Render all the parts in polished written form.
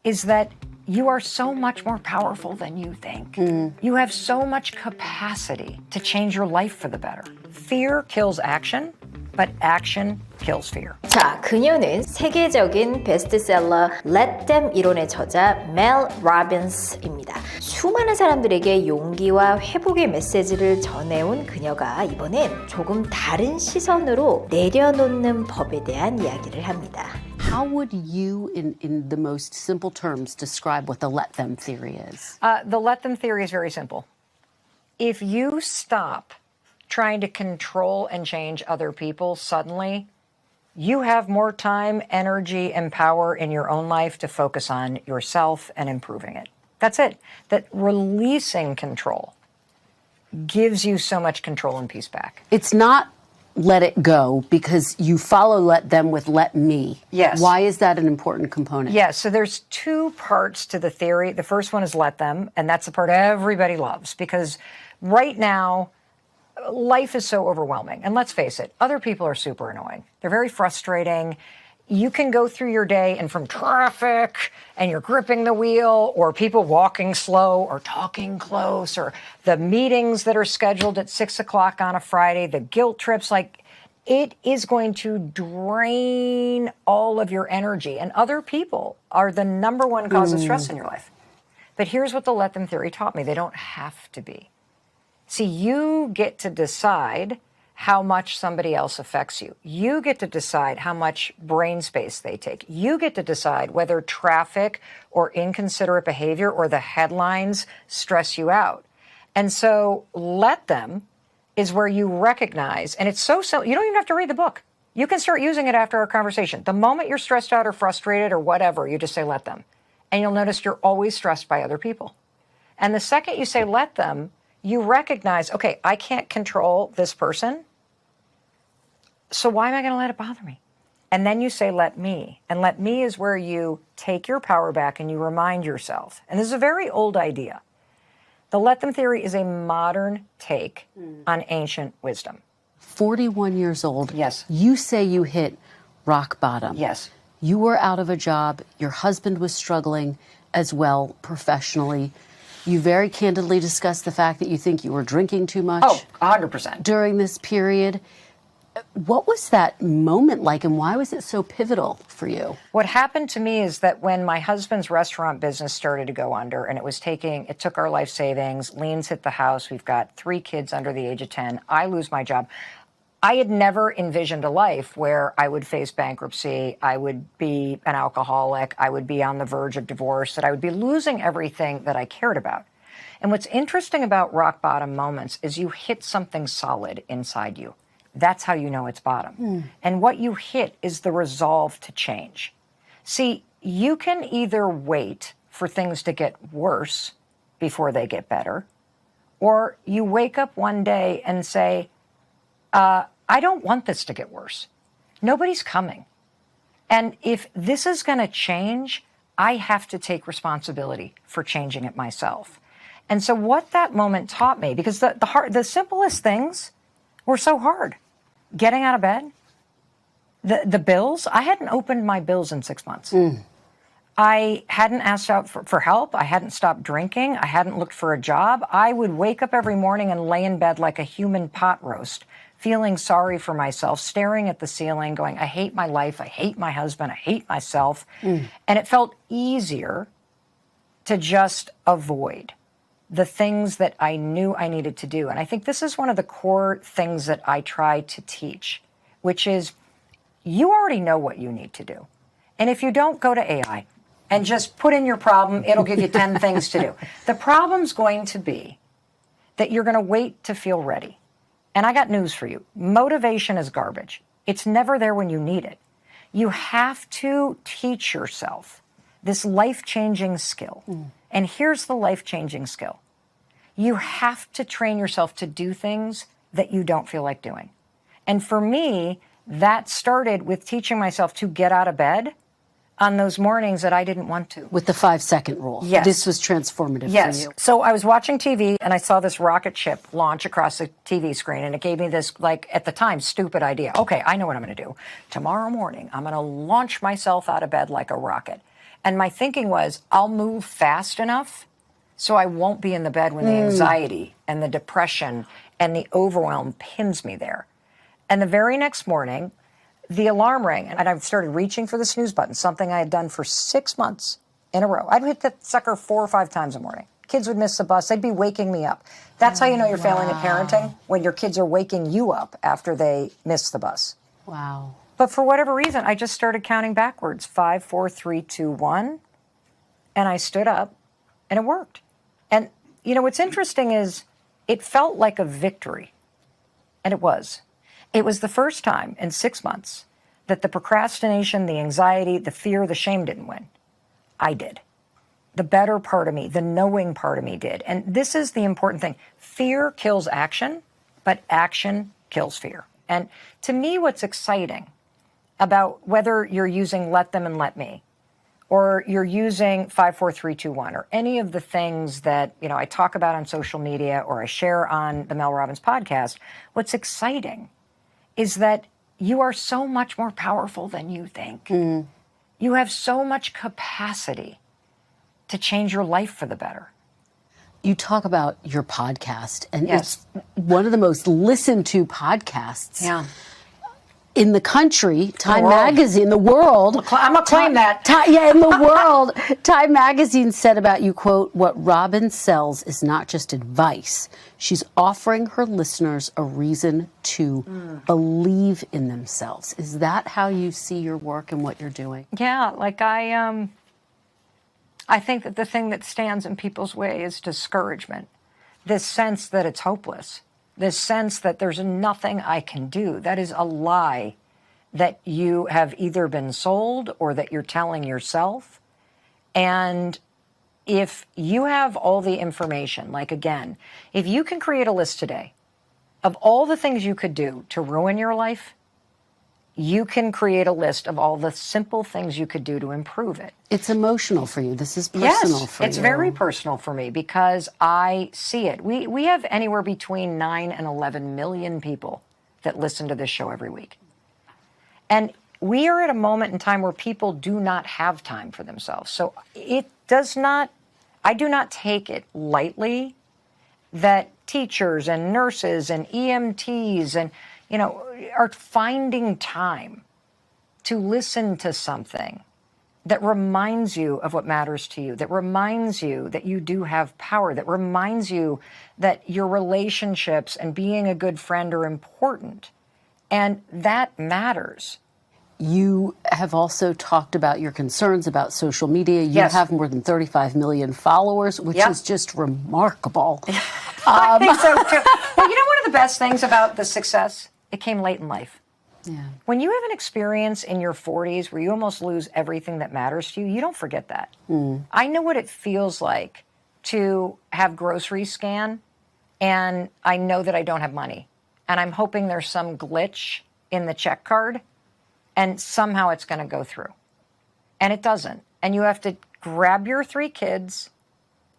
is that you are so much more powerful than you think. You have so much capacity to change your life for the better. Fear kills action, but action kills fear. 자, 그녀는 세계적인 베스트셀러 Let Them 이론의 저자 melrobins입니다. 수많은 사람들에게 용기와 회복의 메시지를 전해온 그녀가 이번엔 조금 다른 시선으로 내려놓는 법에 대한 이야기를 합니다. How would you, in the most simple terms, describe what the let them theory is? The let them theory is very simple. If you stop trying to control and change other people, suddenly you have more time, energy, and power in your own life to focus on yourself and improving it. That's it. That releasing control gives you so much control and peace back. It's not let it go because you follow let them with let me. Yes. Why is that an important component? Yes, so there's two parts to the theory. The first one is let them, and that's the part everybody loves because right now, life is so overwhelming. And let's face it, other people are super annoying. They're very frustrating. You can go through your day and from traffic and you're gripping the wheel or people walking slow or talking close or the meetings that are scheduled at 6 o'clock on a Friday, the guilt trips, like it is going to drain all of your energy. And other people are the number one cause of stress in your life. But here's what the let them theory taught me. They don't have to be. See, you get to decide how much somebody else affects you. You get to decide how much brain space they take. You get to decide whether traffic or inconsiderate behavior or the headlines stress you out. And so let them is where you recognize, and it's so simple, you don't even have to read the book. You can start using it after our conversation. The moment you're stressed out or frustrated or whatever, you just say let them. And you'll notice you're always stressed by other people. And the second you say let them, you recognize, okay, I can't control this person, so why am I going to let it bother me? And then you say, let me. And let me is where you take your power back and you remind yourself. And this is a very old idea. The let them theory is a modern take on ancient wisdom. 41 years old. Yes. You say you hit rock bottom. Yes. You were out of a job. Your husband was struggling as well professionally. You very candidly discussed the fact that you think you were drinking too much. Oh, 100%. During this period. What was that moment like and why was it so pivotal for you? What happened to me is that when my husband's restaurant business started to go under and it took our life savings, liens hit the house, we've got 3 kids under the age of 10, I lose my job. I had never envisioned a life where I would face bankruptcy, I would be an alcoholic, I would be on the verge of divorce, that I would be losing everything that I cared about. And what's interesting about rock bottom moments is you hit something solid inside you. That's how you know it's bottom. And what you hit is the resolve to change. See, you can either wait for things to get worse before they get better, or you wake up one day and say, I don't want this to get worse. Nobody's coming. And if this is going to change, I have to take responsibility for changing it myself. And so what that moment taught me, because the simplest things were so hard. Getting out of bed, the bills, I hadn't opened my bills in 6 months. I hadn't asked out for help. I hadn't stopped drinking. I hadn't looked for a job. I would wake up every morning and lay in bed like a human pot roast, feeling sorry for myself, staring at the ceiling, going, I hate my life. I hate my husband. I hate myself. And it felt easier to just avoid the things that I knew I needed to do. And I think this is one of the core things that I try to teach, which is you already know what you need to do. And if you don't, go to AI and just put in your problem. It'll give you 10 things to do. The problem's going to be that you're going to wait to feel ready. And I got news for you. Motivation is garbage. It's never there when you need it. You have to teach yourself this life-changing skill. And here's the life-changing skill. You have to train yourself to do things that you don't feel like doing. And for me, that started with teaching myself to get out of bed on those mornings that I didn't want to. With the 5-second rule. Yes. This was transformative Yes. for you. So I was watching TV and I saw this rocket ship launch across the TV screen and it gave me this, like, at the time, stupid idea. Okay, I know what I'm going to do. Tomorrow morning, I'm going to launch myself out of bed like a rocket. And my thinking was, I'll move fast enough so I won't be in the bed when the anxiety and the depression and the overwhelm pins me there. And the very next morning, the alarm rang, and I started reaching for the snooze button, something I had done for 6 months in a row. I'd hit that sucker 4 or 5 times a morning. Kids would miss the bus. They'd be waking me up. That's how you know you're failing at parenting, when your kids are waking you up after they miss the bus. Wow. But for whatever reason, I just started counting backwards, 5, 4, 3, 2, 1. And I stood up, and it worked. And, you know, what's interesting is it felt like a victory. And it was. It was the first time in 6 months that the procrastination, the anxiety, the fear, the shame didn't win. I did. The better part of me, the knowing part of me did. And this is the important thing. Fear kills action, but action kills fear. And to me, what's exciting about whether you're using Let Them and Let Me, or you're using 5, 4, 3, 2, 1, or any of the things that, you know, I talk about on social media or I share on the Mel Robbins podcast, what's exciting is that you are so much more powerful than you think. You have so much capacity to change your life for the better. You talk about your podcast, and Yes. it's one of the most listened to podcasts in the country. Time Magazine, the world. I'm going to claim that. In the world. Time Magazine said about you, quote, "What Robin sells is not just advice. She's offering her listeners a reason to believe in themselves." Is that how you see your work and what you're doing? Yeah, like I think that the thing that stands in people's way is discouragement. This sense that it's hopeless. This sense that there's nothing I can do. That is a lie that you have either been sold or that you're telling yourself. And if you have all the information, like again, if you can create a list today of all the things you could do to ruin your life, you can create a list of all the simple things you could do to improve it. It's emotional for you. This is personal for you. It's very personal for me because I see it. We have anywhere between 9 and 11 million people that listen to this show every week. And we are at a moment in time where people do not have time for themselves. So I do not take it lightly that teachers and nurses and EMTs and, you know, are finding time to listen to something that reminds you of what matters to you, that reminds you that you do have power, that reminds you that your relationships and being a good friend are important. And that matters. You have also talked about your concerns about social media. You have more than 35 million followers, which is just remarkable. I think so too. Well, you know, one of the best things about the success, it came late in life. Yeah. When you have an experience in your 40s where you almost lose everything that matters to you, you don't forget that. I know what it feels like to have groceries scan, and I know that I don't have money. And I'm hoping there's some glitch in the check card, and somehow it's going to go through. And it doesn't. And you have to grab your 3 kids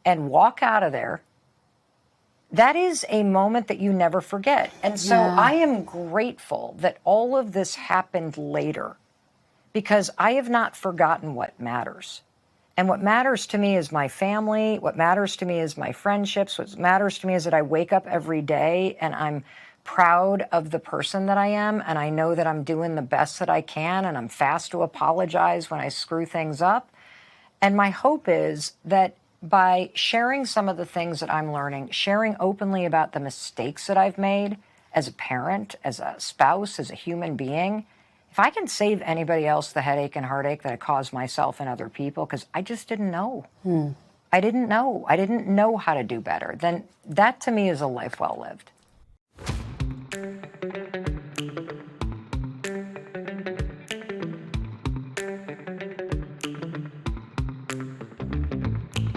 and walk out of there. That is a moment that you never forget. And so I am grateful that all of this happened later because I have not forgotten what matters. And what matters to me is my family. What matters to me is my friendships. What matters to me is that I wake up every day and I'm proud of the person that I am. And I know that I'm doing the best that I can. And I'm fast to apologize when I screw things up. And my hope is that by sharing some of the things that I'm learning, sharing openly about the mistakes that I've made as a parent, as a spouse, as a human being, if I can save anybody else the headache and heartache that I caused myself and other people, because I just didn't know. I didn't know. I didn't know how to do better. Then that to me is a life well lived.